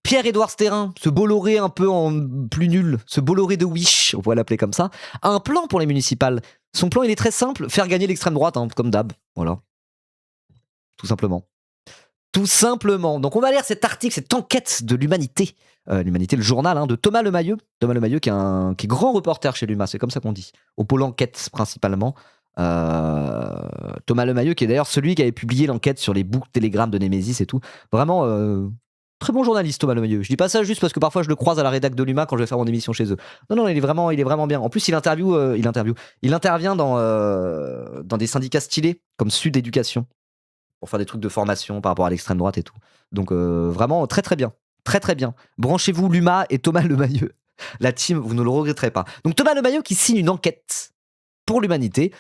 Pierre-Édouard Sterrin, ce Bolloré un peu en plus nul, ce Bolloré de Wish, on pourrait l'appeler comme ça, a un plan pour les municipales. Son plan, il est très simple, faire gagner l'extrême droite, hein, comme d'hab. Voilà. Tout simplement. Tout simplement. Donc on va lire cet article, cette enquête de l'Humanité. L'Humanité, le journal de Thomas Lemayeux. Thomas Lemayeux qui est grand reporter chez l'UMA, c'est comme ça qu'on dit. Au pôle enquête principalement. Thomas Lemayeux qui est d'ailleurs celui qui avait publié l'enquête sur les boucs Telegram de Némésis et tout. Vraiment, très bon journaliste Thomas Lemayeux. Je dis pas ça juste parce que parfois je le croise à la rédac de l'UMA quand je vais faire mon émission chez eux. Non, il est vraiment bien. En plus, il intervient dans des syndicats stylés comme Sud Éducation pour faire des trucs de formation par rapport à l'extrême droite et tout. Donc vraiment très très bien. Très très bien. Branchez-vous l'UMA et Thomas Lemayeux. La team, vous ne le regretterez pas. Donc Thomas Lemayeux qui signe une enquête pour l'Humanité.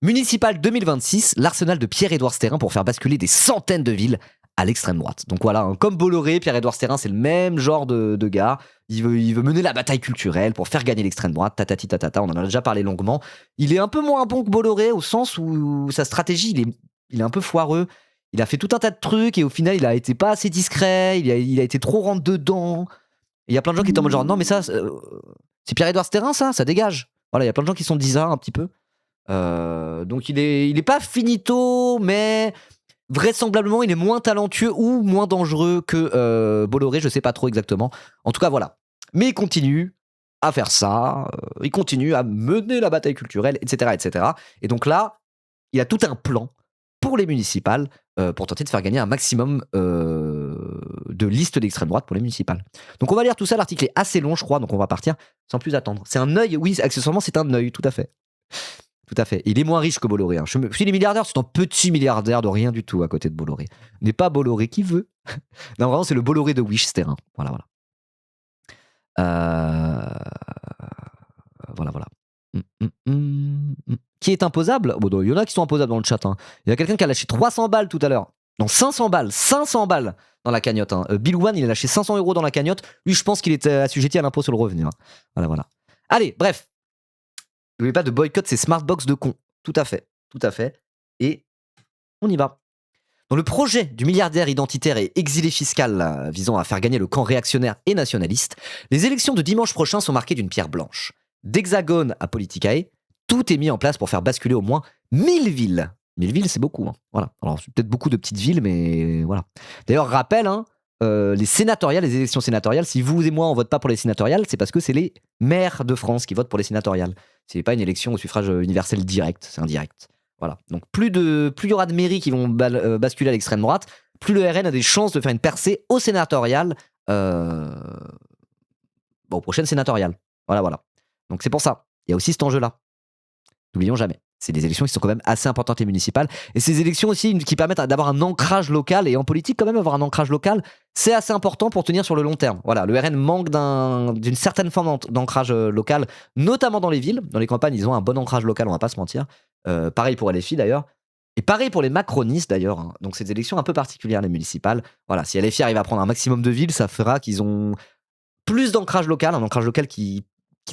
Municipal 2026, l'arsenal de Pierre-Édouard Sterrin pour faire basculer des centaines de villes à l'extrême droite. Donc voilà, comme Bolloré, Pierre-Édouard Sterrin, c'est le même genre de gars. Il veut mener la bataille culturelle pour faire gagner l'extrême droite, tatati tatata, on en a déjà parlé longuement. Il est un peu moins bon que Bolloré au sens où sa stratégie, il est un peu foireux. Il a fait tout un tas de trucs et au final, il a été pas assez discret, il a été trop rentre dedans. Il y a plein de gens qui étaient en mode genre, non mais ça, c'est Pierre-Édouard Sterrin, ça dégage. Voilà, il y a plein de gens qui sont bizarres un petit peu. Donc il est pas finito, mais vraisemblablement il est moins talentueux ou moins dangereux que Bolloré, je sais pas trop exactement. En tout cas voilà. Mais il continue à faire ça, il continue à mener la bataille culturelle, etc., etc. Et donc là, il a tout un plan pour les municipales pour tenter de faire gagner un maximum de listes d'extrême droite pour les municipales. Donc on va lire tout ça, l'article est assez long je crois, donc on va partir sans plus attendre. C'est un œil, oui, accessoirement c'est un œil, tout à fait. Tout à fait. Il est moins riche que Bolloré. Si les milliardaires, c'est un petit milliardaire de rien du tout à côté de Bolloré. N'est pas Bolloré qui veut. Non, vraiment, c'est le Bolloré de Wish Sterrin. Voilà. Voilà. Qui est imposable? Bon, il y en a qui sont imposables dans le chat. Il y a quelqu'un qui a lâché 300 balles tout à l'heure. Non, 500 balles dans la cagnotte. Bill One, il a lâché 500 € dans la cagnotte. Lui, je pense qu'il était assujetti à l'impôt sur le revenu. Voilà. Allez, bref. N'oubliez pas de boycott ces smartbox de cons. Tout à fait. Et on y va. Dans le projet du milliardaire identitaire et exilé fiscal visant à faire gagner le camp réactionnaire et nationaliste, les élections de dimanche prochain sont marquées d'une pierre blanche. D'Hexagone à Politicae, tout est mis en place pour faire basculer au moins 1000 villes. 1000 villes, c'est beaucoup. Voilà. Alors, c'est peut-être beaucoup de petites villes, mais voilà. D'ailleurs, rappel, les élections sénatoriales, si vous et moi on vote pas pour les sénatoriales, c'est parce que c'est les maires de France qui votent pour les sénatoriales. C'est pas une élection au suffrage universel direct, c'est indirect. Voilà. Donc plus il y aura de mairies qui vont basculer à l'extrême droite, plus le RN a des chances de faire une percée au sénatorial, aux prochaines sénatoriales. Voilà. Donc c'est pour ça. Il y a aussi cet enjeu-là. N'oublions jamais. C'est des élections qui sont quand même assez importantes, les municipales. Et ces élections aussi qui permettent d'avoir un ancrage local. Et en politique, quand même, avoir un ancrage local, c'est assez important pour tenir sur le long terme. Voilà, le RN manque d'une certaine forme d'ancrage local, notamment dans les villes. Dans les campagnes, ils ont un bon ancrage local, on va pas se mentir. Pareil pour LFI d'ailleurs. Et pareil pour les macronistes d'ailleurs. Donc c'est des élections un peu particulières, les municipales. Voilà, si LFI arrive à prendre un maximum de villes, ça fera qu'ils ont plus d'ancrage local, un ancrage local qu'ils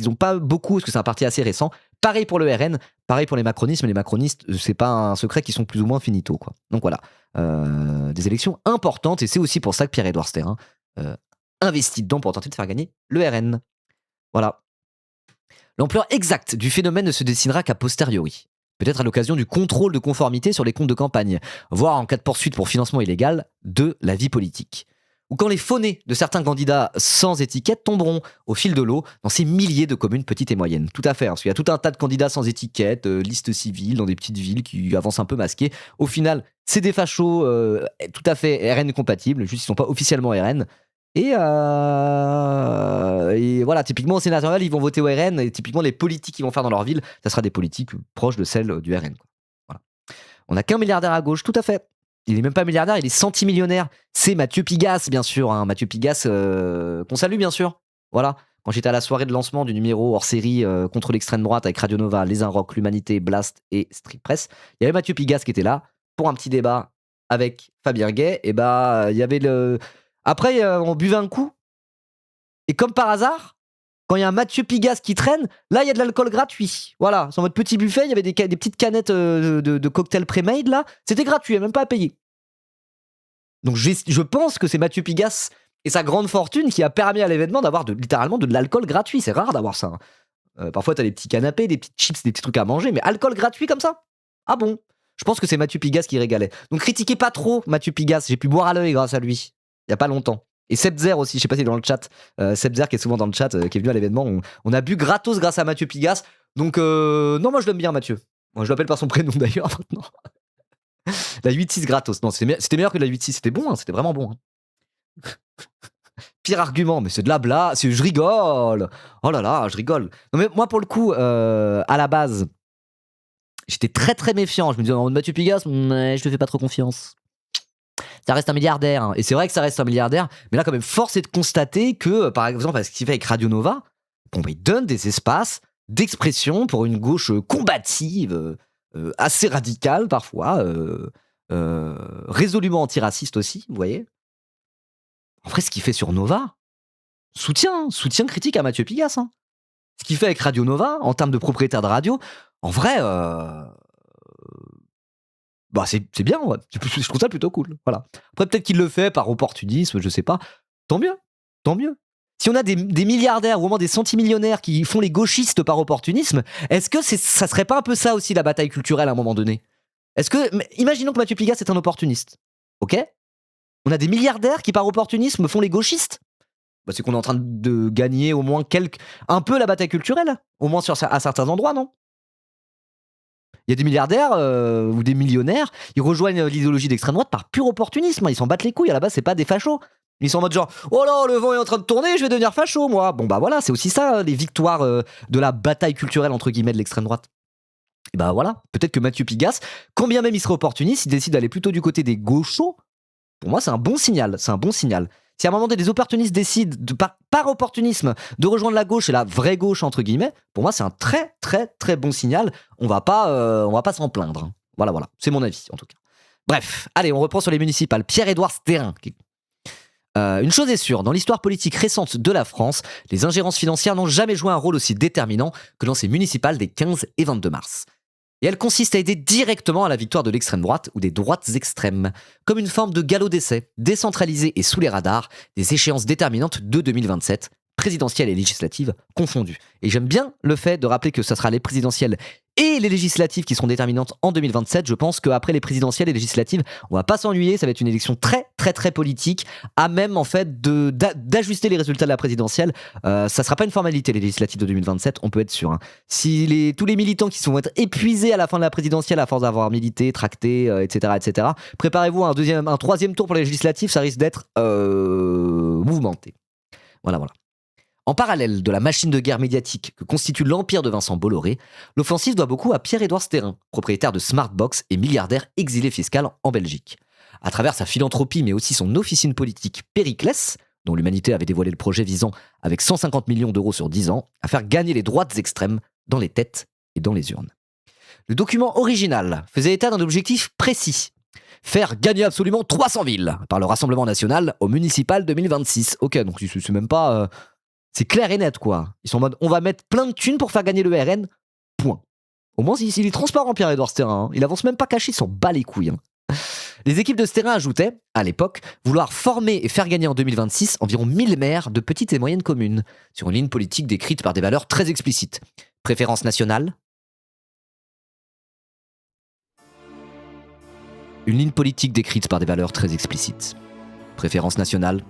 n'ont pas beaucoup, parce que c'est un parti assez récent. Pareil pour le RN, pareil pour les macronistes, mais les macronistes, c'est pas un secret qu'ils sont plus ou moins finito, quoi. Donc voilà, des élections importantes, et c'est aussi pour ça que Pierre-Édouard Sterrin investit dedans pour tenter de faire gagner le RN. Voilà. L'ampleur exacte du phénomène ne se dessinera qu'à posteriori. Peut-être à l'occasion du contrôle de conformité sur les comptes de campagne, voire en cas de poursuite pour financement illégal de la vie politique. Ou quand les faux nez de certains candidats sans étiquette tomberont au fil de l'eau dans ces milliers de communes petites et moyennes. Tout à fait, parce qu'il y a tout un tas de candidats sans étiquette, liste civile, dans des petites villes qui avancent un peu masquées. Au final, c'est des fachos tout à fait RN compatibles, juste ils ne sont pas officiellement RN. Et voilà, typiquement au sénatorial, ils vont voter au RN, et typiquement les politiques qu'ils vont faire dans leur ville, ça sera des politiques proches de celles du RN. Voilà. On n'a qu'un milliardaire à gauche, tout à fait. Il n'est même pas milliardaire, il est centimillionnaire. C'est Mathieu Pigasse, bien sûr. Mathieu Pigasse, qu'on salue, bien sûr. Voilà. Quand j'étais à la soirée de lancement du numéro hors série contre l'extrême droite avec Radio Nova, Les Inrocks, l'Humanité, Blast et Street Press, il y avait Mathieu Pigasse qui était là pour un petit débat avec Fabien Gay. Et il y avait le. Après, on buvait un coup. Et comme par hasard, quand il y a un Mathieu Pigasse qui traîne, là, il y a de l'alcool gratuit. Voilà, sur votre petit buffet, il y avait des petites canettes de cocktails pré-made, là. C'était gratuit, même pas à payer. Donc je pense que c'est Mathieu Pigasse et sa grande fortune qui a permis à l'événement d'avoir littéralement de l'alcool gratuit. C'est rare d'avoir ça, hein. Parfois, t'as des petits canapés, des petites chips, des petits trucs à manger, mais alcool gratuit comme ça? Ah bon? Je pense que c'est Mathieu Pigasse qui régalait. Donc critiquez pas trop Mathieu Pigasse, j'ai pu boire à l'œil grâce à lui, il y a pas longtemps. Et Sebzer aussi, je sais pas s'il est dans le chat. Sebzer qui est souvent dans le chat, qui est venu à l'événement. On a bu gratos grâce à Mathieu Pigasse. Donc, non, moi je l'aime bien, Mathieu. Moi, je l'appelle par son prénom d'ailleurs maintenant. La 8-6 gratos. Non, c'était meilleur que la 8-6. C'était bon, hein, c'était vraiment bon, hein. Pire argument, mais c'est de la blague. Je rigole. Oh là là, je rigole. Non, mais moi, pour le coup, à la base, j'étais très très méfiant. Je me disais, en mode Mathieu Pigasse, je te fais pas trop confiance. Ça reste un milliardaire, hein. Et c'est vrai que ça reste un milliardaire, mais là quand même force est de constater que par exemple ce qu'il fait avec Radio Nova, bon, bah, il donne des espaces d'expression pour une gauche combative, assez radicale parfois, résolument antiraciste aussi, vous voyez. En vrai, ce qu'il fait sur Nova, soutien critique à Mathieu Pigasse, hein. Ce qu'il fait avec Radio Nova en termes de propriétaire de radio, en vrai, bah c'est bien, ouais. Je trouve ça plutôt cool. Voilà. Après, peut-être qu'il le fait par opportunisme, je sais pas. Tant mieux, tant mieux. Si on a des milliardaires ou au moins des centimillionnaires qui font les gauchistes par opportunisme, est-ce que ça serait pas un peu ça aussi la bataille culturelle à un moment donné? Imaginons que Mathieu Pigasse est un opportuniste, ok? On a des milliardaires qui par opportunisme font les gauchistes. Bah, c'est qu'on est en train de gagner au moins un peu la bataille culturelle, au moins à certains endroits, non? Il y a des milliardaires ou des millionnaires, ils rejoignent l'idéologie d'extrême droite par pur opportunisme. Ils s'en battent les couilles. À la base, c'est pas des fachos. Ils sont en mode genre, oh là, le vent est en train de tourner, je vais devenir facho, moi. Bon, bah voilà, c'est aussi ça, les victoires de la bataille culturelle, entre guillemets, de l'extrême droite. Et bah voilà, peut-être que Mathieu Pigasse, quand bien même il serait opportuniste, il décide d'aller plutôt du côté des gauchos. Pour moi, c'est un bon signal. C'est un bon signal. Si à un moment donné, des opportunistes décident, par opportunisme, de rejoindre la gauche et la vraie gauche, entre guillemets, pour moi, c'est un très, très, très bon signal. On va pas s'en plaindre, hein. Voilà, voilà. C'est mon avis, en tout cas. Bref, allez, on reprend sur les municipales. Pierre-Édouard Stérin. Une chose est sûre, dans l'histoire politique récente de la France, les ingérences financières n'ont jamais joué un rôle aussi déterminant que dans ces municipales des 15 et 22 mars. Et elle consiste à aider directement à la victoire de l'extrême droite ou des droites extrêmes, comme une forme de galop d'essai, décentralisé et sous les radars, des échéances déterminantes de 2027, présidentielles et législatives confondues. Et j'aime bien le fait de rappeler que ce sera les présidentielles et les législatives qui seront déterminantes en 2027. Je pense qu'après les présidentielles et législatives, on va pas s'ennuyer, ça va être une élection très très très politique, à même en fait d'ajuster les résultats de la présidentielle. Ça sera pas une formalité les législatives de 2027, on peut être sûr, hein. Si tous les militants qui vont être épuisés à la fin de la présidentielle à force d'avoir milité, tracté, etc., préparez-vous à un troisième tour pour les législatives, ça risque d'être mouvementé. Voilà, voilà. En parallèle de la machine de guerre médiatique que constitue l'empire de Vincent Bolloré, l'offensive doit beaucoup à Pierre-Édouard Stérin, propriétaire de Smartbox et milliardaire exilé fiscal en Belgique. À travers sa philanthropie mais aussi son officine politique Périclès, dont l'Humanité avait dévoilé le projet visant, avec 150 millions d'euros sur 10 ans, à faire gagner les droites extrêmes dans les têtes et dans les urnes. Le document original faisait état d'un objectif précis: faire gagner absolument 300 villes par le Rassemblement national au municipal 2026. Ok, donc c'est même pas... c'est clair et net, quoi. Ils sont en mode, on va mettre plein de thunes pour faire gagner le RN, point. Au moins, il est transparent, Pierre-Édouard Stérin, hein. Il avance même pas caché, il s'en bat les couilles, hein. Les équipes de Stérin ajoutaient, à l'époque, vouloir former et faire gagner en 2026 environ 1000 maires de petites et moyennes communes, sur une ligne politique décrite par des valeurs très explicites. Préférence nationale. Une ligne politique décrite par des valeurs très explicites. Préférence nationale,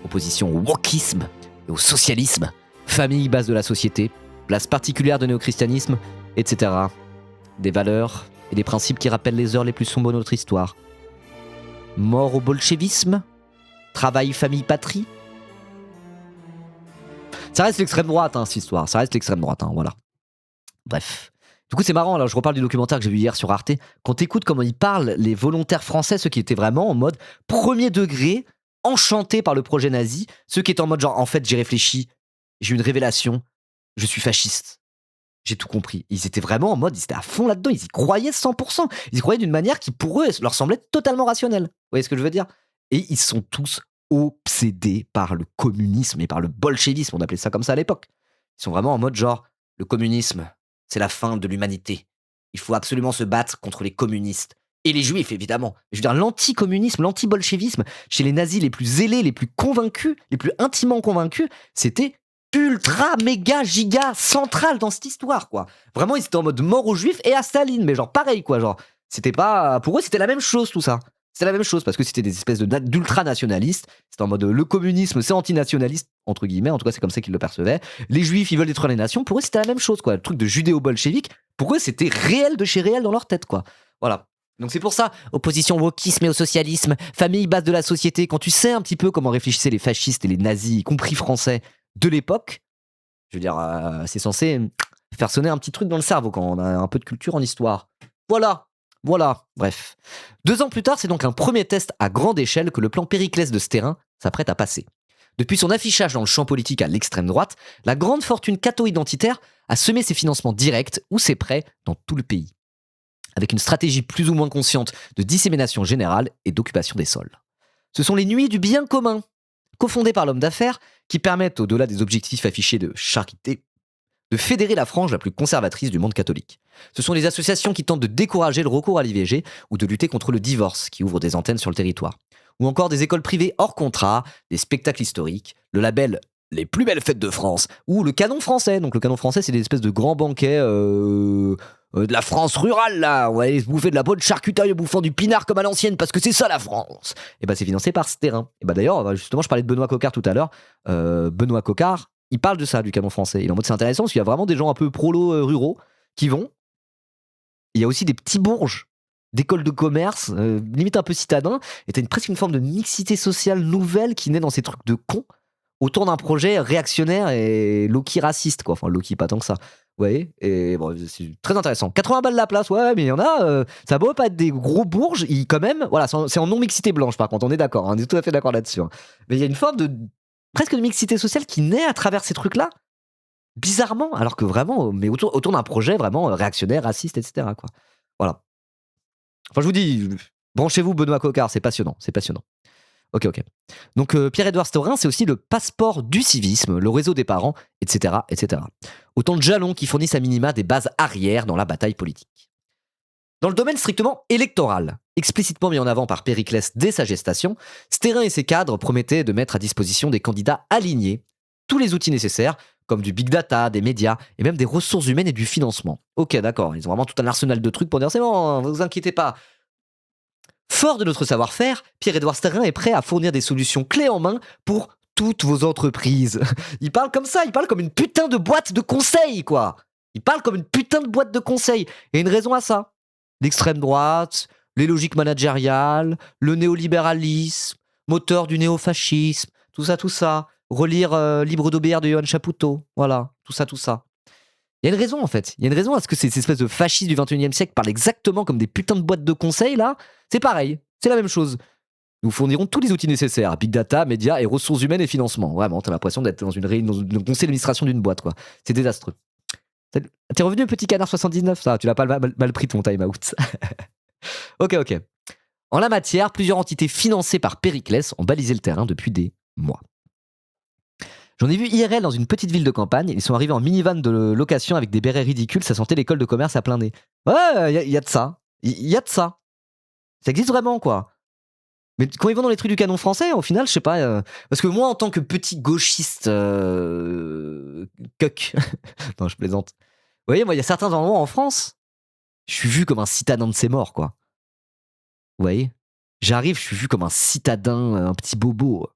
opposition au wokisme et au socialisme, famille base de la société, place particulière de néo-christianisme, etc. Des valeurs et des principes qui rappellent les heures les plus sombres de notre histoire. Mort au bolchevisme, travail, famille, patrie. Ça reste l'extrême droite, hein, cette histoire. Ça reste l'extrême droite, hein, voilà. Bref. Du coup, c'est marrant, là, je reparle du documentaire que j'ai vu hier sur Arte. Quand t'écoutes comment ils parlent, les volontaires français, ceux qui étaient vraiment en mode premier degré, enchantés par le projet nazi, ceux qui étaient en mode genre, en fait, j'ai réfléchi, j'ai eu une révélation, je suis fasciste. J'ai tout compris. Ils étaient vraiment en mode, ils étaient à fond là-dedans, ils y croyaient 100%. Ils y croyaient d'une manière qui, pour eux, leur semblait totalement rationnelle. Vous voyez ce que je veux dire? Et ils sont tous obsédés par le communisme et par le bolchevisme, on appelait ça comme ça à l'époque. Ils sont vraiment en mode genre, le communisme, c'est la fin de l'humanité. Il faut absolument se battre contre les communistes. Et les juifs, évidemment. Je veux dire, l'anticommunisme, l'anti-bolchevisme, chez les nazis les plus zélés, les plus convaincus, les plus intimement convaincus, c'était ultra, méga, giga, central dans cette histoire, quoi. Vraiment, ils étaient en mode mort aux juifs et à Staline, mais genre pareil, quoi. Genre, c'était pas. Pour eux, c'était la même chose, tout ça. C'était la même chose parce que c'était des espèces d'ultra-nationalistes. C'était en mode le communisme, c'est antinationaliste, entre guillemets. En tout cas, c'est comme ça qu'ils le percevaient. Les juifs, ils veulent détruire les nations. Pour eux, c'était la même chose, quoi. Le truc de judéo-bolchevique, pour eux, c'était réel de chez réel dans leur tête, quoi. Voilà. Donc c'est pour ça, opposition au wokisme et au socialisme, famille base de la société, quand tu sais un petit peu comment réfléchissaient les fascistes et les nazis, y compris français, de l'époque, je veux dire, c'est censé faire sonner un petit truc dans le cerveau quand on a un peu de culture en histoire. Voilà, bref. 2 ans plus tard, c'est donc un premier test à grande échelle que le plan Périclès de Stérin s'apprête à passer. Depuis son affichage dans le champ politique à l'extrême droite, la grande fortune catho-identitaire a semé ses financements directs ou ses prêts dans tout le pays, avec une stratégie plus ou moins consciente de dissémination générale et d'occupation des sols. Ce sont les nuits du bien commun, cofondées par l'homme d'affaires, qui permettent, au-delà des objectifs affichés de charité, de fédérer la frange la plus conservatrice du monde catholique. Ce sont les associations qui tentent de décourager le recours à l'IVG ou de lutter contre le divorce, qui ouvrent des antennes sur le territoire. Ou encore des écoles privées hors contrat, des spectacles historiques, le label Les plus belles fêtes de France, ou le canon français. Donc le canon français, c'est des espèces de grands banquets de la France rurale, là. On va aller se bouffer de la bonne charcuterie en bouffant du pinard comme à l'ancienne, parce que c'est ça la France. Et bah c'est financé par ce terrain. Et bah d'ailleurs, justement, je parlais de Benoît Coquart tout à l'heure. Benoît Coquart, il parle de ça, du canon français. Il est en mode c'est intéressant parce qu'il y a vraiment des gens un peu prolos ruraux qui vont. Il y a aussi des petits bourges d'écoles de commerce, limite un peu citadins, et t'as presque une forme de mixité sociale nouvelle qui naît dans ces trucs de cons autour d'un projet réactionnaire et low-key raciste, quoi. Enfin, low-key pas tant que ça. Vous voyez. Et bon, c'est très intéressant. 80 balles la place, ouais, mais il y en a, ça doit pas être des gros bourges, quand même, voilà, c'est en non-mixité blanche par contre, on est d'accord, on est tout à fait d'accord là-dessus. Hein. Mais il y a une forme de presque de mixité sociale qui naît à travers ces trucs-là, bizarrement, alors que vraiment, mais autour d'un projet vraiment réactionnaire, raciste, etc. Quoi. Voilà. Enfin, je vous dis, branchez-vous Benoît Coquart, c'est passionnant, c'est passionnant. Ok. Donc Pierre-Édouard Staurin, c'est aussi le passeport du civisme, le réseau des parents, etc., etc. Autant de jalons qui fournissent à minima des bases arrières dans la bataille politique. Dans le domaine strictement électoral, explicitement mis en avant par Périclès dès sa gestation, Staurin et ses cadres promettaient de mettre à disposition des candidats alignés tous les outils nécessaires, comme du big data, des médias, et même des ressources humaines et du financement. Ok, d'accord, ils ont vraiment tout un arsenal de trucs pour dire c'est bon, ne vous inquiétez pas. Fort de notre savoir-faire, Pierre-Édouard Staurin est prêt à fournir des solutions clés en main pour toutes vos entreprises. Il parle comme ça, il parle comme une putain de boîte de conseil, quoi. Il parle comme une putain de boîte de conseil. Et une raison à ça. L'extrême droite, les logiques managériales, le néolibéralisme, moteur du néofascisme, tout ça. Relire Libre d'obéir de Johan Chapoutot. Voilà, tout ça. Il y a une raison en fait. Il y a une raison à ce que ces espèces de fascistes du 21e siècle parlent exactement comme des putains de boîtes de conseils là. C'est pareil, c'est la même chose. Nous fournirons tous les outils nécessaires, big data, médias et ressources humaines et financement. Vraiment, t'as l'impression d'être dans un conseil d'administration d'une boîte quoi. C'est désastreux. T'es revenu petit canard 79, ça, tu l'as pas mal pris ton time out. Ok. En la matière, plusieurs entités financées par Périclès ont balisé le terrain depuis des mois. J'en ai vu IRL dans une petite ville de campagne. Ils sont arrivés en minivan de location avec des bérets ridicules. Ça sentait l'école de commerce à plein nez. Ouais, il y a de ça. Il y a de ça. Ça existe vraiment, quoi. Mais quand ils vont dans les trucs du canon français, au final, je sais pas. Parce que moi, en tant que petit gauchiste cuck, non, je plaisante. Vous voyez, moi, il y a certains endroits en France, je suis vu comme un citadin de ses morts, quoi. Vous voyez, j'arrive, je suis vu comme un citadin, un petit bobo.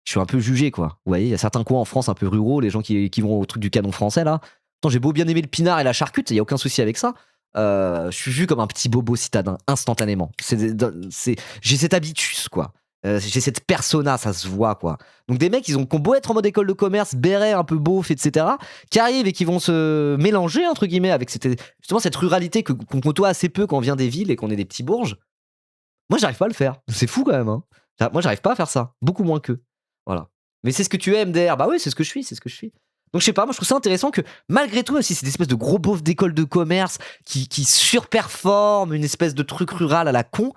Je suis un peu jugé, quoi. Vous voyez, il y a certains coins en France un peu ruraux, les gens qui vont au truc du canon français, là. Attends, j'ai beau bien aimer le pinard et la charcute, il n'y a aucun souci avec ça. Je suis vu comme un petit bobo citadin, instantanément. J'ai cet habitus, quoi. J'ai cette persona, ça se voit, quoi. Donc des mecs, qui ont beau être en mode école de commerce, béret, un peu beauf, etc., qui arrivent et qui vont se mélanger, entre guillemets, avec justement cette ruralité qu'on côtoie assez peu quand on vient des villes et qu'on est des petits bourges. Moi, j'arrive pas à le faire. C'est fou, quand même. Hein. Moi, j'arrive pas à faire ça. Beaucoup moins qu'eux. Voilà. Mais c'est ce que tu es, MDR. Bah oui, c'est ce que je suis. Donc je sais pas, moi je trouve ça intéressant que malgré tout, aussi c'est des espèces de gros beaufs d'école de commerce qui surperforment une espèce de truc rural à la con.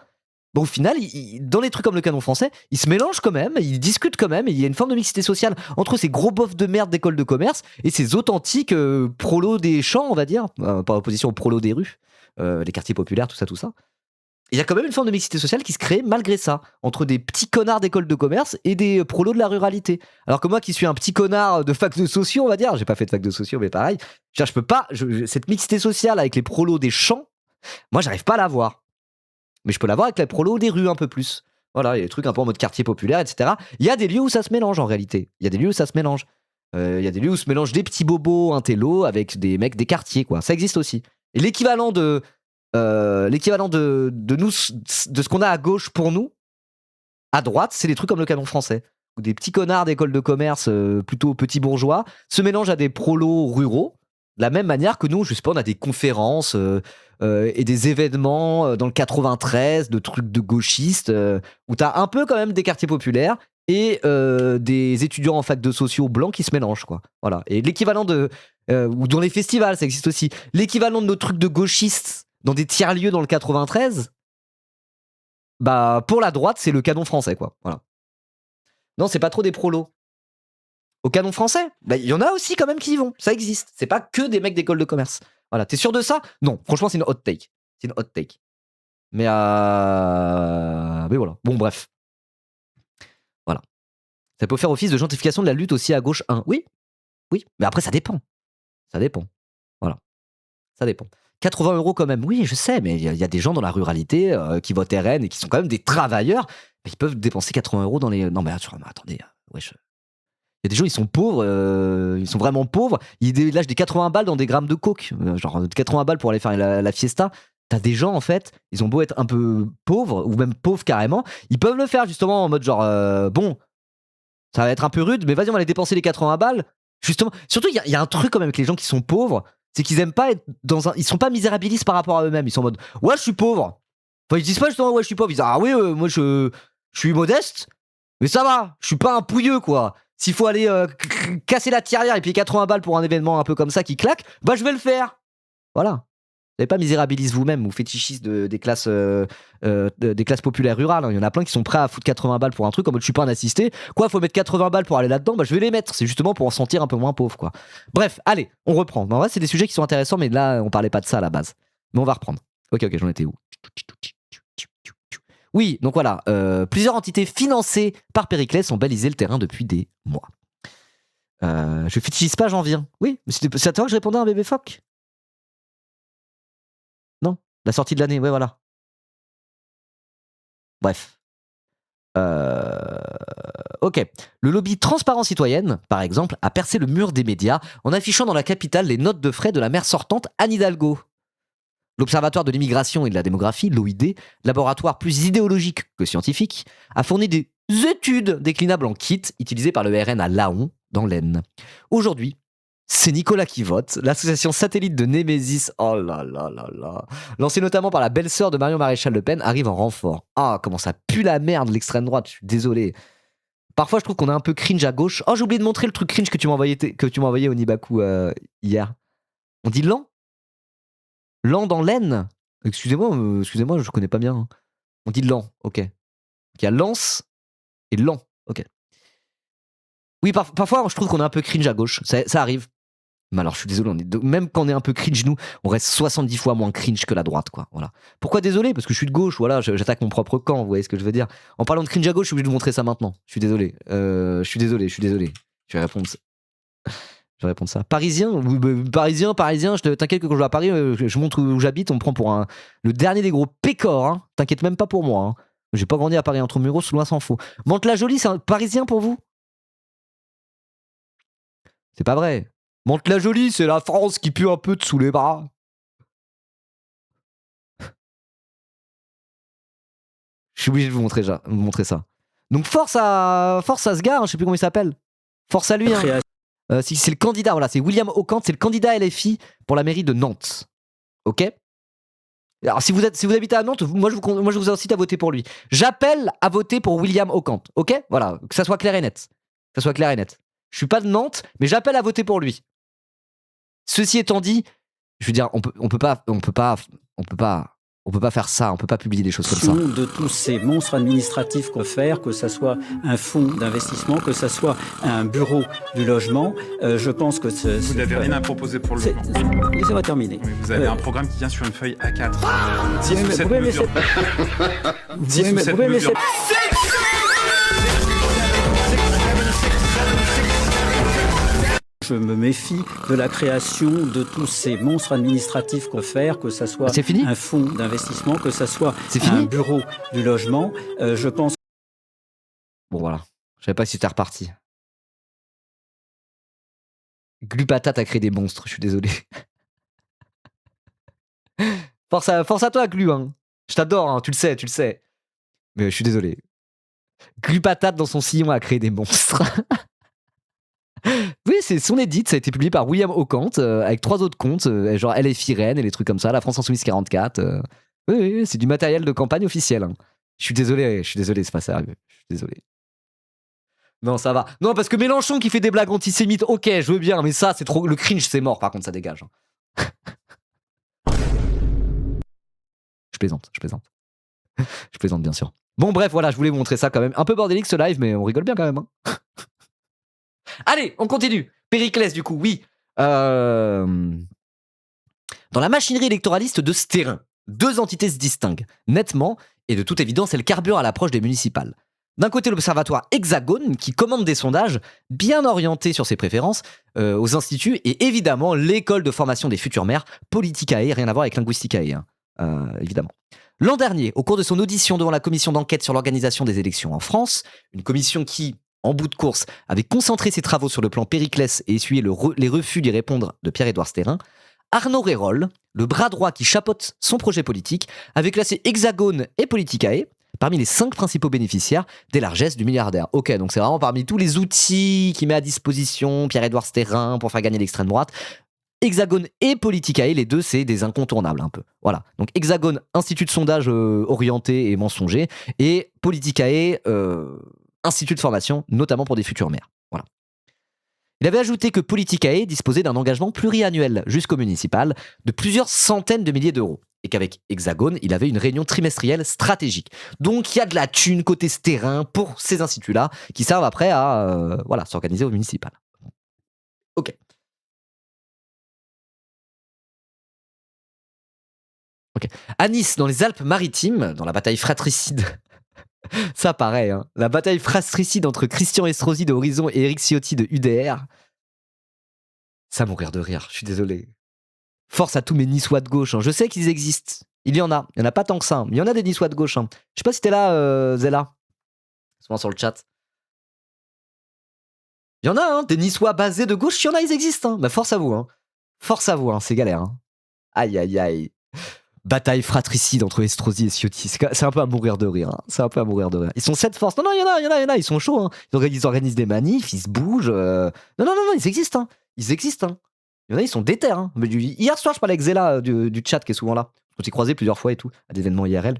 Bon, au final, dans les trucs comme le canon français, ils se mélangent quand même, ils discutent quand même, et il y a une forme de mixité sociale entre ces gros beaufs de merde d'école de commerce et ces authentiques prolos des champs, on va dire, par opposition aux prolos des rues, les quartiers populaires, tout ça. il y a quand même une forme de mixité sociale qui se crée malgré ça, entre des petits connards d'école de commerce et des prolos de la ruralité. Alors que moi qui suis un petit connard de fac de sociaux, on va dire, j'ai pas fait de fac de sociaux, mais pareil, je peux pas, cette mixité sociale avec les prolos des champs, moi j'arrive pas à la voir. Mais je peux l'avoir avec les prolos des rues un peu plus. Voilà, il y a des trucs un peu en mode quartier populaire, etc. Il y a des lieux où ça se mélange en réalité. Il y a des lieux où ça se mélange. Il y a des lieux où se mélangent des petits bobos intello avec des mecs des quartiers, quoi. Ça existe aussi. Et l'équivalent de nous, de ce qu'on a à gauche pour nous, à droite, c'est des trucs comme le Canon français. Où des petits connards d'école de commerce, plutôt petits bourgeois, se mélangent à des prolos ruraux. De la même manière que nous, je sais pas, on a des conférences et des événements dans le 93, de trucs de gauchistes, où t'as un peu quand même des quartiers populaires et des étudiants en fac de sociaux blancs qui se mélangent, quoi. Voilà. Et l'équivalent de... ou dans les festivals, ça existe aussi. L'équivalent de nos trucs de gauchistes dans des tiers-lieux dans le 93, bah pour la droite, c'est le Canon français, quoi. Voilà. Non, c'est pas trop des prolos. Au Canon français, bah, il y en a aussi quand même qui y vont. Ça existe. C'est pas que des mecs d'école de commerce. Voilà. T'es sûr de ça? Non. Franchement, c'est une hot take. C'est une hot take. Mais voilà. Bon, bref. Voilà. Ça peut faire office de gentrification de la lutte aussi à gauche 1. Oui. Oui. Mais après, ça dépend. Ça dépend. Voilà. Ça dépend. 80 € quand même. Oui, je sais, mais il y a des gens dans la ruralité qui votent RN et qui sont quand même des travailleurs. Mais ils peuvent dépenser 80 € dans les. Non, mais attendez. Wesh. Il y a des gens, ils sont pauvres, ils sont vraiment pauvres. Ils lâchent des 80 balles dans des grammes de coke. Genre 80 balles pour aller faire la fiesta. T'as des gens, en fait, ils ont beau être un peu pauvres, ou même pauvres carrément, ils peuvent le faire justement en mode genre, bon, ça va être un peu rude, mais vas-y, on va aller dépenser les 80 balles. Justement, surtout, il y a un truc quand même avec les gens qui sont pauvres, c'est qu'ils aiment pas être dans un. Ils sont pas misérabilistes par rapport à eux-mêmes. Ils sont en mode, ouais, je suis pauvre. Enfin, ils disent pas justement, ouais, je suis pauvre. Ils disent, ah oui, moi, je suis modeste, mais ça va, je suis pas un pouilleux, quoi. S'il faut aller casser la tirelire et payer 80 balles pour un événement un peu comme ça qui claque, bah je vais le faire. Voilà. Vous n'avez pas misérabilise vous-même ou fétichiste des classes populaires rurales. Hein. Il y en a plein qui sont prêts à foutre 80 balles pour un truc en mode je suis pas un assisté. Quoi, faut mettre 80 balles pour aller là-dedans? Bah je vais les mettre. C'est justement pour en sentir un peu moins pauvre, quoi. Bref, allez, on reprend. En vrai, c'est des sujets qui sont intéressants, mais là, on parlait pas de ça à la base. Mais on va reprendre. Ok, j'en étais où? Oui, donc voilà, plusieurs entités financées par Périclès ont balisé le terrain depuis des mois. Je fétichise pas, j'en viens. Oui, mais c'est à toi que je répondais à un bébé phoque? Non, la sortie de l'année, ouais, voilà. Bref. Ok. Le lobby Transparence Citoyenne, par exemple, a percé le mur des médias en affichant dans la capitale les notes de frais de la maire sortante Anne Hidalgo. L'Observatoire de l'immigration et de la démographie, l'OID, laboratoire plus idéologique que scientifique, a fourni des études déclinables en kit utilisées par le RN à Laon, dans l'Aisne. Aujourd'hui, c'est Nicolas qui vote, l'association satellite de Némésis, oh là là là là, lancée notamment par la belle-sœur de Marion Maréchal Le Pen, arrive en renfort. Ah, comment ça pue la merde l'extrême droite, je suis désolé. Parfois, je trouve qu'on est un peu cringe à gauche. Oh, j'ai oublié de montrer le truc cringe que tu m'as envoyé au Nibaku hier. On dit lent? Lent dans l'Aisne? Excusez-moi, je connais pas bien. Hein. On dit lent, ok. Il y a lance et lent, ok. Oui, parfois, je trouve qu'on est un peu cringe à gauche. Ça arrive. Mais alors, je suis désolé, même quand on est un peu cringe, nous, on reste 70 fois moins cringe que la droite, quoi. Voilà. Pourquoi désolé? Parce que je suis de gauche, voilà, j'attaque mon propre camp, vous voyez ce que je veux dire. En parlant de cringe à gauche, je suis obligé de vous montrer ça maintenant. Je suis désolé. Je suis désolé. Je vais répondre ça. Parisien, t'inquiète que quand je vais à Paris, je montre où j'habite, on me prend pour le dernier des gros pécores, hein. T'inquiète même pas pour moi. Hein. J'ai pas grandi à Paris entre Muros, loin s'en faut. Mantes-la-Jolie, c'est un Parisien pour vous? C'est pas vrai. Mantes-la-Jolie, c'est la France qui pue un peu de sous les bras. Je suis obligé de vous montrer ça. Donc force à ce gars, hein, je sais plus comment il s'appelle. Force à lui. Hein. C'est le candidat, voilà, c'est William Ocante, c'est le candidat LFI pour la mairie de Nantes. Ok? Alors si vous habitez à Nantes, moi je vous incite à voter pour lui. J'appelle à voter pour William Ocante. Ok? Voilà, que ça soit clair et net. Je suis pas de Nantes, mais j'appelle à voter pour lui. Ceci étant dit, je veux dire, on peut pas On peut pas faire ça, on peut pas publier des choses comme ça. De tous ces monstres administratifs qu'on fait, que ça soit un fonds d'investissement, que ça soit un bureau du logement, je pense que vous n'avez rien à proposer pour le logement. Laissez-moi terminer. Oui, vous avez un programme qui vient sur une feuille A4. Je me méfie de la création de tous ces monstres administratifs qu'on fait, que ça soit un fonds d'investissement, que ça soit un bureau du logement. Je pense. Bon voilà, je savais pas si c'était reparti. Glupatate a créé des monstres, je suis désolé. Force à toi, Glu, hein. Je t'adore, hein, tu le sais. Mais je suis désolé. Glupatate dans son sillon a créé des monstres. Oui, c'est son édit, ça a été publié par William Ockhant avec 3 autres comptes, genre LFI Rennes et les trucs comme ça, la France Insoumise 44. Oui, c'est du matériel de campagne officiel. Hein. Je suis désolé, c'est pas sérieux. Je suis désolé. Non, ça va. Non, parce que Mélenchon qui fait des blagues antisémites, ok, je veux bien, mais ça, c'est trop. Le cringe, c'est mort, par contre, ça dégage. Hein. Je plaisante. Je plaisante, bien sûr. Bon, bref, voilà, je voulais vous montrer ça quand même. Un peu bordélique ce live, mais on rigole bien quand même. Hein. Allez, on continue. Périclès, du coup, oui. Dans la machinerie électoraliste de ce terrain, 2 entités se distinguent nettement, et de toute évidence, elles carburent à l'approche des municipales. D'un côté, l'observatoire Hexagone, qui commande des sondages bien orientés sur ses préférences aux instituts, et évidemment, l'école de formation des futurs maires, Politicae, rien à voir avec Linguisticae, hein, évidemment. L'an dernier, au cours de son audition devant la commission d'enquête sur l'organisation des élections en France, une commission qui, en bout de course, avait concentré ses travaux sur le plan Périclès et essuyé les refus d'y répondre de Pierre-Édouard Stérin, Arnaud Rérol, le bras droit qui chapeaute son projet politique, avait classé Hexagone et Politicae parmi les 5 principaux bénéficiaires des largesses du milliardaire. Ok, donc c'est vraiment parmi tous les outils qu'il met à disposition Pierre-Édouard Stérin pour faire gagner l'extrême droite. Hexagone et Politicae, les deux, c'est des incontournables un peu. Voilà. Donc Hexagone, institut de sondage orienté et mensonger, et Politicae, institut de formation, notamment pour des futurs maires. Voilà. Il avait ajouté que Politicae disposait d'un engagement pluriannuel jusqu'au municipal de plusieurs centaines de milliers d'euros. Et qu'avec Hexagone, il avait une réunion trimestrielle stratégique. Donc il y a de la thune côté ce terrain pour ces instituts-là qui servent après à s'organiser au municipal. Ok. À Nice, dans les Alpes-Maritimes, dans la bataille fratricide, ça pareil, hein, la bataille fratricide entre Christian Estrosi de Horizon et Éric Ciotti de UDR, ça mourir de rire, je suis désolé. Force à tous mes Niçois de gauche, hein. Je sais qu'ils existent, il y en a pas tant que ça, mais il y en a des Niçois de gauche. Hein. Je sais pas si t'es là, Zella, souvent sur le chat. Il y en a, hein, des Niçois basés de gauche, il y en a, ils existent. Hein. Bah, force à vous, c'est galère. Hein. Aïe, aïe, aïe. Bataille fratricide entre Estrosi et Ciotti. C'est un peu à mourir de rire. Hein. Ils sont 7 forces. Non, il y en a. Ils sont chauds. Hein. Ils organisent des manifs, ils se bougent. Non, ils existent. Hein. Il y en a, ils sont déter. Hein. Hier soir, je parlais avec Zella du chat qui est souvent là. On s'est croisés plusieurs fois et tout, à des événements IRL.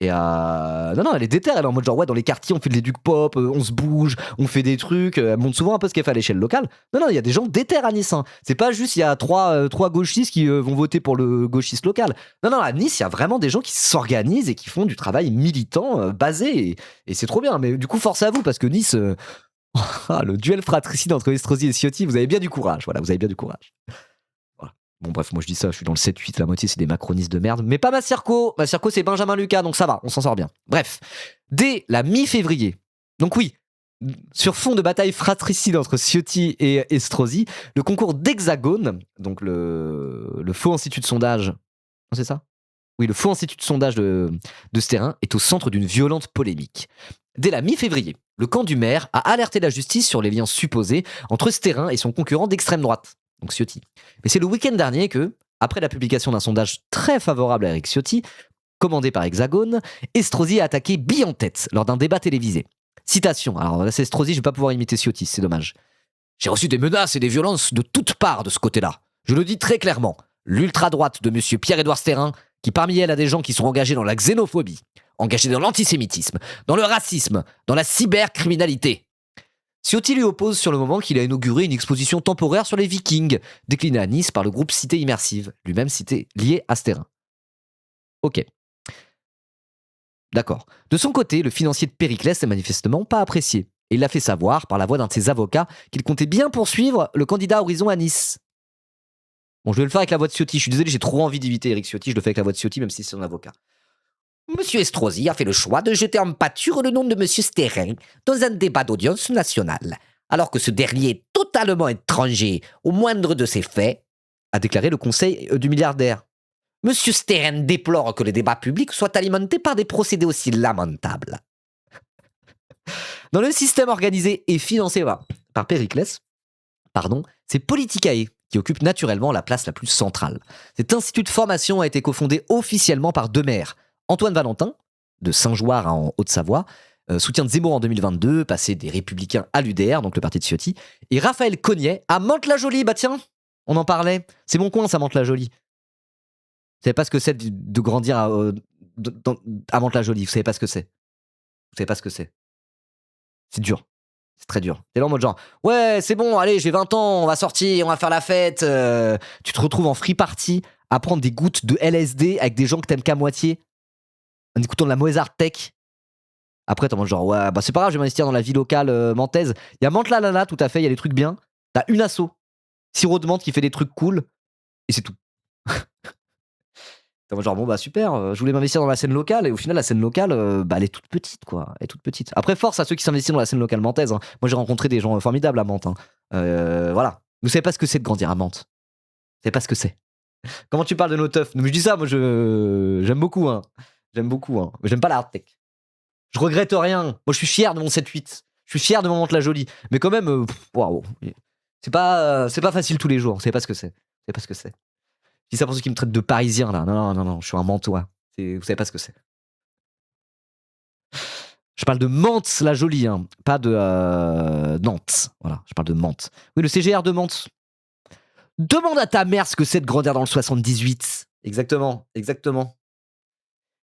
Et non, elle est déter. Elle est en mode genre, ouais, dans les quartiers, on fait de l'éduc pop, on se bouge, on fait des trucs. Elle montre souvent un peu ce qu'elle fait à l'échelle locale. Non, il y a des gens déter à Nice. Hein. C'est pas juste, il y a trois gauchistes qui vont voter pour le gauchiste local. Non, à Nice, il y a vraiment des gens qui s'organisent et qui font du travail militant basé. Et c'est trop bien. Mais du coup, force à vous, parce que Nice, le duel fratricide entre Estrosi et Ciotti, vous avez bien du courage. Voilà, vous avez bien du courage. Bon bref, moi je dis ça, je suis dans le 7-8, la moitié c'est des macronistes de merde, mais pas Massirko c'est Benjamin Lucas, donc ça va, on s'en sort bien. Bref, dès la mi-février, donc oui, sur fond de bataille fratricide entre Ciotti et Estrosi, le concours d'Hexagone, donc le faux institut de sondage, c'est ça ? Oui, le faux institut de sondage de ce terrain est au centre d'une violente polémique. Dès la mi-février, le camp du maire a alerté la justice sur les liens supposés entre ce terrain et son concurrent d'extrême droite, donc Ciotti. Mais c'est le week-end dernier que, après la publication d'un sondage très favorable à Éric Ciotti, commandé par Hexagone, Estrosi a attaqué bille en tête lors d'un débat télévisé. Citation, alors là c'est Estrosi, je vais pas pouvoir imiter Ciotti, c'est dommage. « J'ai reçu des menaces et des violences de toutes parts de ce côté-là. Je le dis très clairement, l'ultra-droite de monsieur Pierre-Édouard Stérin, qui parmi elles a des gens qui sont engagés dans la xénophobie, engagés dans l'antisémitisme, dans le racisme, dans la cybercriminalité. » Ciotti lui oppose sur le moment qu'il a inauguré une exposition temporaire sur les Vikings, déclinée à Nice par le groupe Cité Immersive, lui-même cité lié à Stérin. Ok, D'accord. De son côté, le financier de Périclès n'est manifestement pas apprécié. Et il l'a fait savoir, par la voix d'un de ses avocats, qu'il comptait bien poursuivre le candidat Horizon à Nice. Bon, je vais le faire avec la voix de Ciotti. Je suis désolé, j'ai trop envie d'imiter Éric Ciotti. Je le fais avec la voix de Ciotti, même si c'est son avocat. Monsieur Estrosi a fait le choix de jeter en pâture le nom de Monsieur Sterrin dans un débat d'audience nationale, alors que ce dernier est totalement étranger au moindre de ses faits, a déclaré le conseil du milliardaire. Monsieur Sterrin déplore que le débat public soit alimenté par des procédés aussi lamentables. Dans le système organisé et financé par Périclès, c'est Politicae qui occupe naturellement la place la plus centrale. Cet institut de formation a été cofondé officiellement par deux maires, Antoine Valentin, de Saint-Jouard en Haute-Savoie, soutien de Zemmour en 2022, passé des Républicains à l'UDR, donc le parti de Ciotti, et Raphaël Cognet à Mantes-la-Jolie. Bah tiens, on en parlait. C'est mon coin, ça, Mantes-la-Jolie. Vous savez pas ce que c'est de grandir à Mantes-la-Jolie. Vous savez pas ce que c'est. Vous savez pas ce que c'est. C'est dur. C'est très dur. T'es là en mode genre, ouais, c'est bon, allez, j'ai 20 ans, on va sortir, on va faire la fête. Tu te retrouves en free party à prendre des gouttes de LSD avec des gens que t'aimes qu'à moitié, en écoutant de la Mozart Tech. Après, t'es en mode genre, ouais, bah c'est pas grave, je vais m'investir dans la vie locale mantaise. Il y a Mantes-la-la-la, tout à fait, il y a des trucs bien. T'as une asso, Sirop de menthe qui fait des trucs cool, et c'est tout. T'es en mode genre, bon bah super, je voulais m'investir dans la scène locale, et au final, la scène locale, bah elle est toute petite, quoi. Elle est toute petite. Après, force à ceux qui s'investissent dans la scène locale mantaise. Hein. Moi, j'ai rencontré des gens formidables à Mantes. Hein. Voilà. Vous savez pas ce que c'est de grandir à Mantes. Vous savez pas ce que c'est. Comment tu parles de nos teufs? Mais je dis ça, moi, j'aime beaucoup, hein. J'aime beaucoup, hein. Mais j'aime pas la hard tech. Je regrette rien. Moi, je suis fier de mon 7-8. Je suis fier de mon Mantes-la-Jolie. Mais quand même, waouh. C'est pas facile tous les jours. Vous savez pas ce que c'est. Vous savez pas ce que c'est. Je dis ça pour ceux qui me traitent de parisien, là. Non, je suis un Mantois. Vous savez pas ce que c'est. Je parle de Mantes-la-Jolie, hein, pas de Nantes. Voilà, je parle de Mantes. Oui, le CGR de Mantes. Demande à ta mère ce que c'est de grandir dans le 78. Exactement.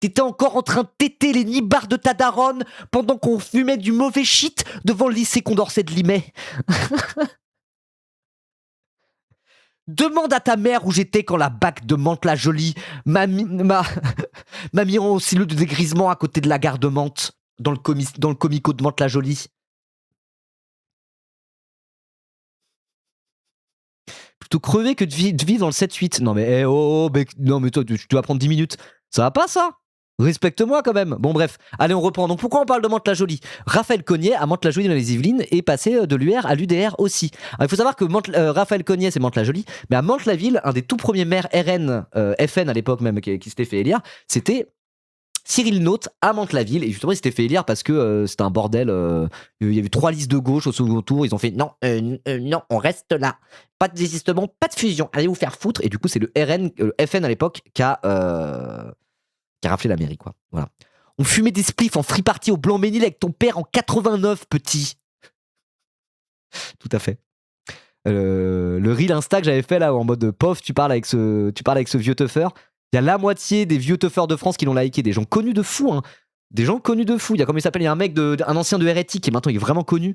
T'étais encore en train de téter les nibards de ta daronne pendant qu'on fumait du mauvais shit devant le lycée Condorcet de Limay. Demande à ta mère où j'étais quand la BAC de Mantes-la-Jolie m'a mis en cellule de dégrisement à côté de la gare de Mantes, dans le comico de Mantes-la-Jolie. Plutôt crever que de vivre dans le 7-8. Non mais, non mais toi, tu dois prendre 10 minutes. Ça va pas, ça? Respecte-moi quand même. Bon bref, allez on reprend. Donc pourquoi on parle de Mantes-la-Jolie? Raphaël Cognet à Mantes-la-Jolie dans les Yvelines est passé de l'UR à l'UDR aussi. Alors, il faut savoir que Raphaël Cognet c'est Mantes-la-Jolie, mais à Mantes-la-Ville, un des tout premiers maires RN, FN à l'époque même qui s'était fait élire, c'était Cyril Naute à Mantes-la-Ville, et justement il s'était fait élire parce que c'était un bordel, il y avait 3 listes de gauche au second tour, ils ont fait non, on reste là, pas de désistement, pas de fusion, allez vous faire foutre, et du coup c'est le RN, le FN à l'époque qui a raflé la mairie, quoi. Voilà. On fumait des spliffs en free party au Blanc-Ménil avec ton père en 89, petit. Tout à fait. Le reel Insta que j'avais fait là en mode pof, tu parles avec ce vieux teufeur. Il y a la moitié des vieux teufeurs de France qui l'ont liké, des gens connus de fou, hein. Des gens connus de fou. Il y a comment il s'appelle, il y a un mec un ancien de Hérétique qui maintenant il est vraiment connu,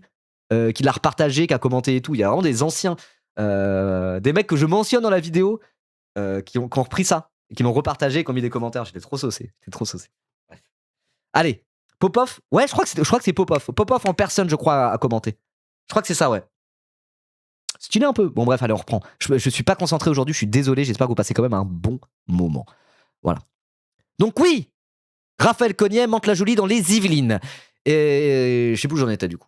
qui l'a repartagé, qui a commenté et tout. Il y a vraiment des anciens, des mecs que je mentionne dans la vidéo, qui ont repris ça. Et qui l'ont repartagé et qui ont mis des commentaires. J'étais trop saucé. Bref. Allez, Popov. Ouais, je crois que c'est Popov. Popov en personne, je crois, a commenté. Je crois que c'est ça, ouais. Stylé un peu. Bon, bref, allez, on reprend. Je suis pas concentré aujourd'hui, je suis désolé. J'espère que vous passez quand même un bon moment. Voilà. Donc, oui, Raphaël Cognet, Mantes-la-Jolie dans les Yvelines. Et je sais plus où j'en étais du coup.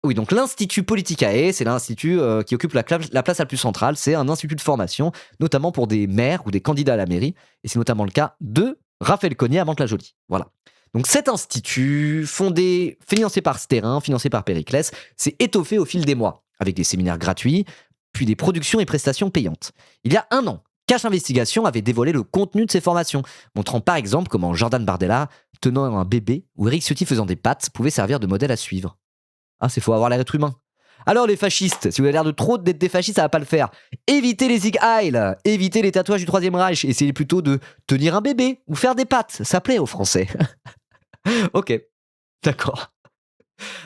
Oui, donc l'Institut Politicae, c'est l'institut qui occupe la place la plus centrale. C'est un institut de formation, notamment pour des maires ou des candidats à la mairie. Et c'est notamment le cas de Raphaël Cognet à Mantes-la-Jolie. Voilà. Donc cet institut, financé par Sterrin, financé par Périclès, s'est étoffé au fil des mois, avec des séminaires gratuits, puis des productions et prestations payantes. Il y a 1 an, Cache Investigation avait dévoilé le contenu de ces formations, montrant par exemple comment Jordan Bardella, tenant un bébé, ou Éric Ciotti faisant des pâtes, pouvaient servir de modèle à suivre. Ah, c'est faut avoir l'air d'être humain. Alors les fascistes, si vous avez l'air d'être des fascistes, ça va pas le faire. Évitez les Sieg Heil, évitez les tatouages du Troisième Reich, essayez plutôt de tenir un bébé ou faire des pâtes, ça plaît aux Français. Ok, d'accord.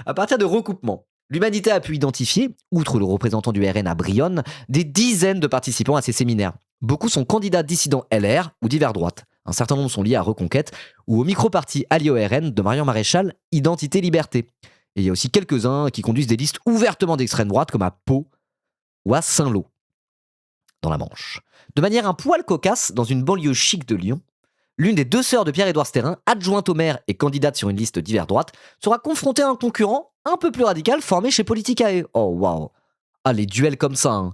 À partir de recoupements, l'Humanité a pu identifier, outre le représentant du RN à Brionne, des dizaines de participants à ces séminaires. Beaucoup sont candidats dissidents LR ou divers droite. Un certain nombre sont liés à Reconquête ou au micro-parti allié au RN de Marion Maréchal, Identité-Liberté. Et il y a aussi quelques-uns qui conduisent des listes ouvertement d'extrême droite, comme à Pau ou à Saint-Lô, dans la Manche. De manière un poil cocasse, dans une banlieue chic de Lyon, l'une des deux sœurs de Pierre-Édouard Stérin, adjointe au maire et candidate sur une liste d'hiver droite, sera confrontée à un concurrent un peu plus radical formé chez Politicae. Oh waouh. Ah, les duels comme ça, hein.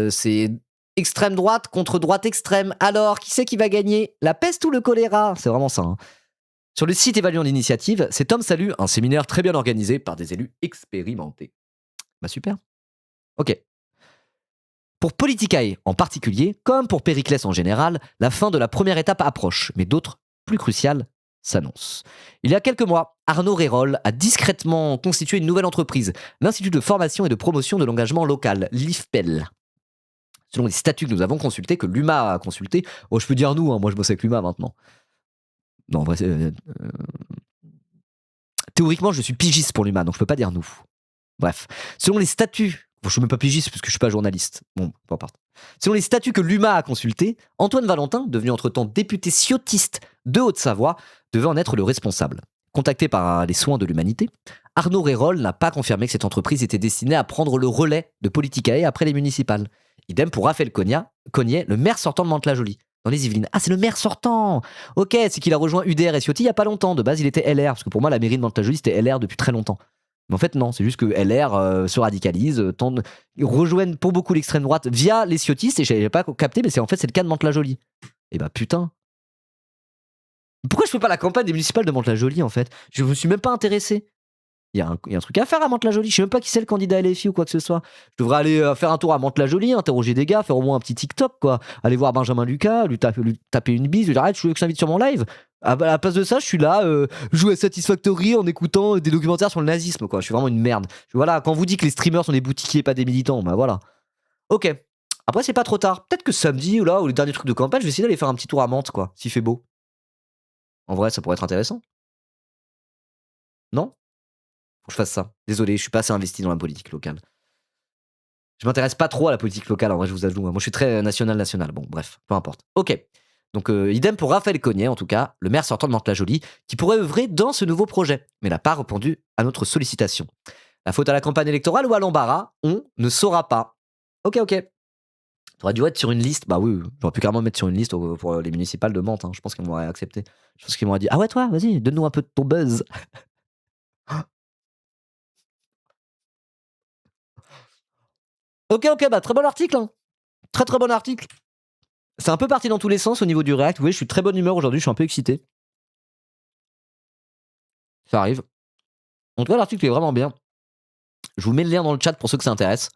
C'est extrême droite contre droite extrême. Alors, qui c'est qui va gagner? La peste ou le choléra? C'est vraiment ça, hein. Sur le site évaluant l'initiative, cet homme salue un séminaire très bien organisé par des élus expérimentés. Bah super. Ok. Pour Politicae en particulier, comme pour Périclès en général, la fin de la première étape approche, mais d'autres, plus cruciales, s'annoncent. Il y a quelques mois, Arnaud Rérol a discrètement constitué une nouvelle entreprise, l'Institut de formation et de promotion de l'engagement local, l'IFPEL. Selon les statuts que nous avons consultés, que l'UMA a consultés, oh je peux dire nous, hein, moi je bosse avec l'UMA maintenant. Non, en vrai, théoriquement je suis pigiste pour l'UMA, donc je peux pas dire nous. Bref, selon les statuts, je suis même pas pigiste parce que je suis pas journaliste. Bon, peu importe. Selon les statuts que l'UMA a consultés, Antoine Valentin, devenu entre-temps député ciotiste de Haute-Savoie, devait en être le responsable. Contacté par les soins de l'humanité, Arnaud Rérol n'a pas confirmé que cette entreprise était destinée à prendre le relais de Politicae après les municipales. Idem pour Raphaël Cognet, le maire sortant de Mantes-la-Jolie, dans les Yvelines. Ah, c'est le maire sortant. Ok, c'est qu'il a rejoint UDR et Ciotti il y a pas longtemps. De base, il était LR, parce que pour moi, la mairie de Mantes-la-Jolie, c'était LR depuis très longtemps. Mais en fait, non, c'est juste que LR se radicalise, rejoignent pour beaucoup l'extrême droite via les ciotistes, et j'avais pas capté, mais en fait, c'est le cas de Mantes-la-Jolie. Et bah putain. Pourquoi je fais pas la campagne des municipales de Mantes-la-Jolie, en fait? Je me suis même pas intéressé. Il y a un truc à faire à Mantes-la-Jolie. Je sais même pas qui c'est le candidat LFI ou quoi que ce soit. Je devrais aller faire un tour à Mantes-la-Jolie, interroger des gars, faire au moins un petit TikTok, quoi. Aller voir Benjamin Lucas, lui taper une bise, lui dire arrête, je veux que je t'invite sur mon live. À la place de ça, je suis là, jouer à Satisfactory en écoutant des documentaires sur le nazisme, quoi. Je suis vraiment une merde. Voilà, quand vous dites que les streamers sont des boutiquiers, pas des militants, bah voilà. Ok. Après, c'est pas trop tard. Peut-être que samedi ou les derniers trucs de campagne, je vais essayer d'aller faire un petit tour à Mantes, quoi, s'il fait beau. En vrai, ça pourrait être intéressant. Non? Faut que je fasse ça. Désolé, je suis pas assez investi dans la politique locale. Je m'intéresse pas trop à la politique locale, en vrai, je vous avoue. Moi, je suis très national. Bon, bref, peu importe. Ok. Donc, idem pour Raphaël Cognet, en tout cas, le maire sortant de Mantes-la-Jolie, qui pourrait œuvrer dans ce nouveau projet, mais n'a pas répondu à notre sollicitation. La faute à la campagne électorale ou à l'embarras? On ne saura pas. Ok. T'aurais dû être sur une liste. Bah oui, j'aurais pu carrément me mettre sur une liste pour les municipales de Mantes. Hein. Je pense qu'ils m'auraient accepté. Je pense qu'ils m'auraient dit ah ouais, toi, vas-y, donne-nous un peu de ton buzz. Ok, bah très bon article. Hein. Très bon article. C'est un peu parti dans tous les sens au niveau du React. Vous voyez, je suis de très bonne humeur aujourd'hui, je suis un peu excité. Ça arrive. En tout cas, l'article est vraiment bien. Je vous mets le lien dans le chat pour ceux que ça intéresse.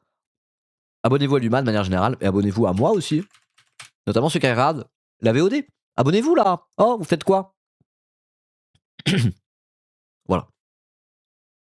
Abonnez-vous à l'UMA de manière générale et abonnez-vous à moi aussi. Notamment ceux qui regardent la VOD. Abonnez-vous là. Oh, vous faites quoi?